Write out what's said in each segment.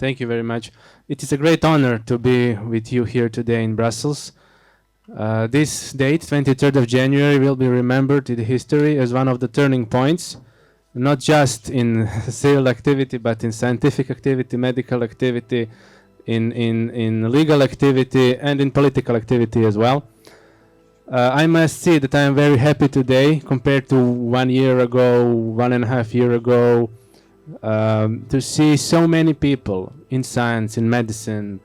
Thank you very much. It is a great honor to be with you here today in Brussels. This date, 23rd of January, will be remembered in history as one of the turning points, not just in civil activity, but in scientific activity, medical activity, in legal activity, and in political activity as well. I must say that I am very happy today compared to 1 year ago, 1.5 years ago, to see so many people in science, in medicine,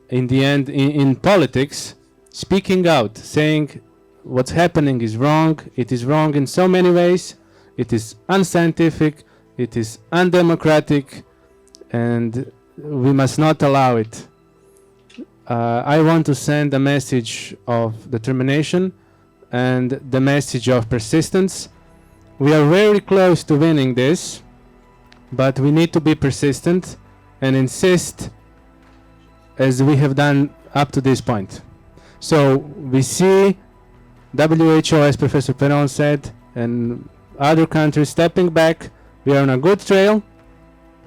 in the end, in politics, speaking out, saying what's happening is wrong. It is wrong in so many ways. It is unscientific, it is undemocratic, and we must not allow it. I want to send a message of determination and the message of persistence. We are very close to winning this, but we need to be persistent and insist as we have done up to this point. So we see WHO, as Professor Perron said, and other countries stepping back. We are on a good trail,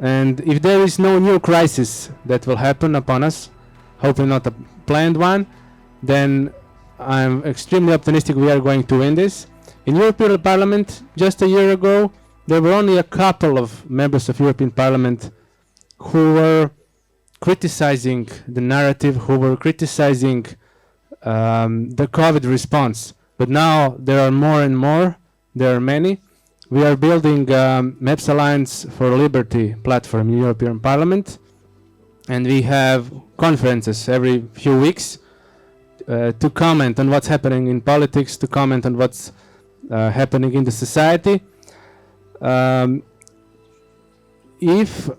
and if there is no new crisis that will happen upon us, hopefully not a planned one, then I'm extremely optimistic we are going to win this. In European Parliament, just a year ago, there were only a couple of members of European Parliament who were criticizing the narrative, who were criticizing the COVID response. But now there are more and more. There are many. We are building MEPs Alliance for Liberty platform in European Parliament, and we have conferences every few weeks to comment on what's happening in politics, to comment on what's happening in the society. If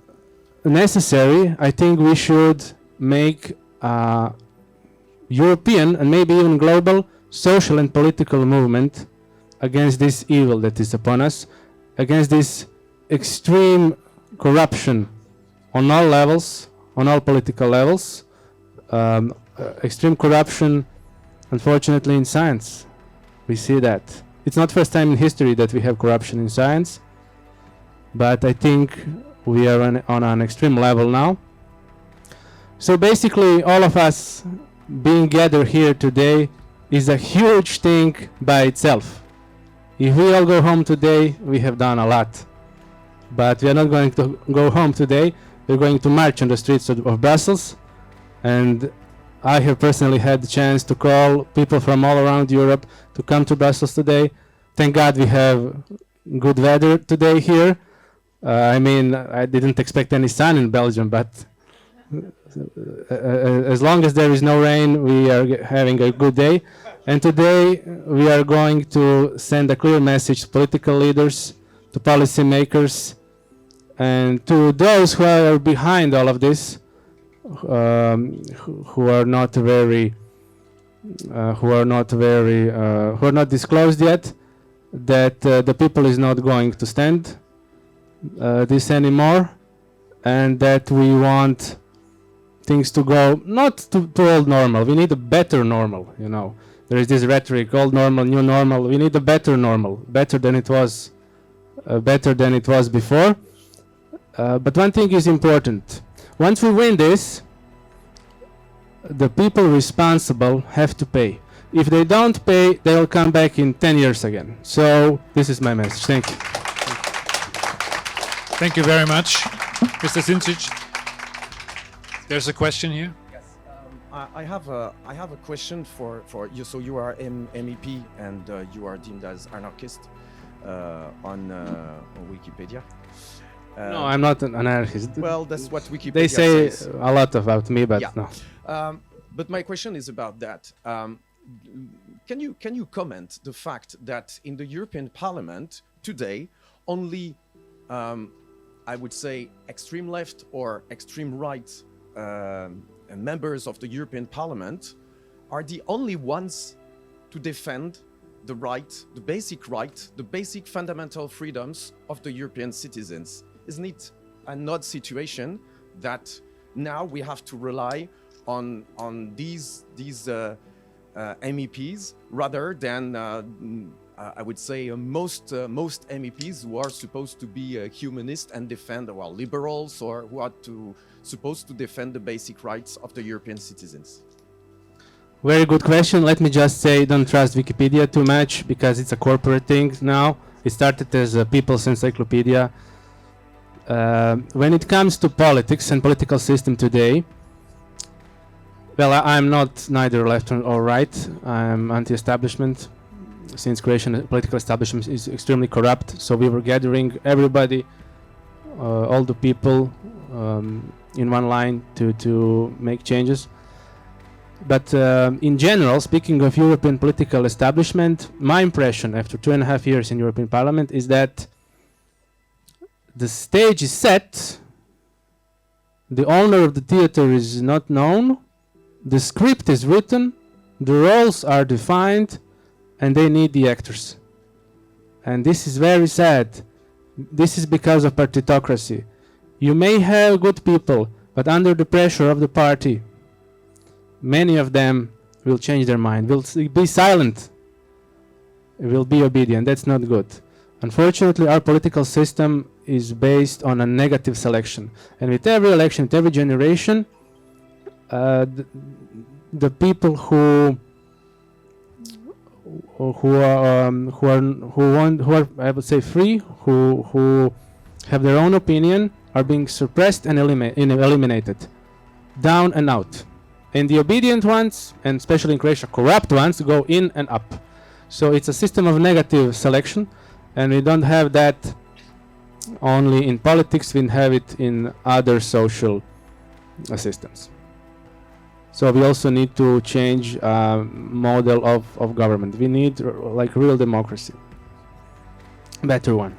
necessary, I think we should make European and maybe even global social and political movement against this evil that is upon us, against this extreme corruption on all levels, on all political levels, extreme corruption, unfortunately, in science. We see that. It's not first time in history that we have corruption in science, but I think we are on an extreme level now. So basically, all of us being gathered here today is a huge thing by itself. If we all go home today, we have done a lot. But we are not going to go home today. We're going to march on the streets of Brussels. And I have personally had the chance to call people from all around Europe to come to Brussels today. Thank God we have good weather today here. I mean, I didn't expect any sun in Belgium, but as long as there is no rain, we are having a good day. And today we are going to send a clear message to political leaders, to policymakers, and to those who are behind all of this, who are not disclosed yet, that the people is not going to stand this anymore, and that we want things to go not to old normal. We need a better normal, you know. There is this rhetoric, old normal, new normal. We need a better normal, better than it was before. But one thing is important. Once we win this, the people responsible have to pay. If they don't pay, they will come back in 10 years again. So this is my message. Thank you. Thank you very much, Mr. Sinčić. There's a question here. I have a question for you. So you are MEP and you are deemed as anarchist on Wikipedia. No, I'm not an anarchist. Well, that's what Wikipedia they say says. a lot about me, but yeah. no. But my question is about that. Can you comment the fact that in the European Parliament today only I would say extreme left or extreme right members of the European Parliament are the only ones to defend the right, the basic fundamental freedoms of the European citizens? Isn't it an odd situation that now we have to rely on these MEPs rather than I would say most MEPs who are supposed to be humanist and defend, well, liberals, or who are supposed to defend the basic rights of the European citizens? Very good question. Let me just say, don't trust Wikipedia too much because it's a corporate thing now. It started as a people's encyclopedia. When it comes to politics and political system today, well, I'm not neither left or right. I'm anti-establishment. Since creation, the political establishment is extremely corrupt. So we were gathering everybody, all the people, in one line to make changes. But in general, speaking of European political establishment, my impression after 2.5 years in European Parliament is that the stage is set, the owner of the theater is not known, the script is written, the roles are defined, and they need the actors. And this is very sad. This is because of partitocracy. You may have good people, but under the pressure of the party, many of them will change their mind, will be silent, will be obedient. That's not good. Unfortunately, our political system is based on a negative selection. And with every election, with every generation, the people who are I would say free, who have their own opinion, are being suppressed and eliminated, down and out. And the obedient ones, and especially in Croatia, corrupt ones, go in and up. So it's a system of negative selection, and we don't have that only in politics, we have it in other social systems. So we also need to change model of government. We need like real democracy, better one.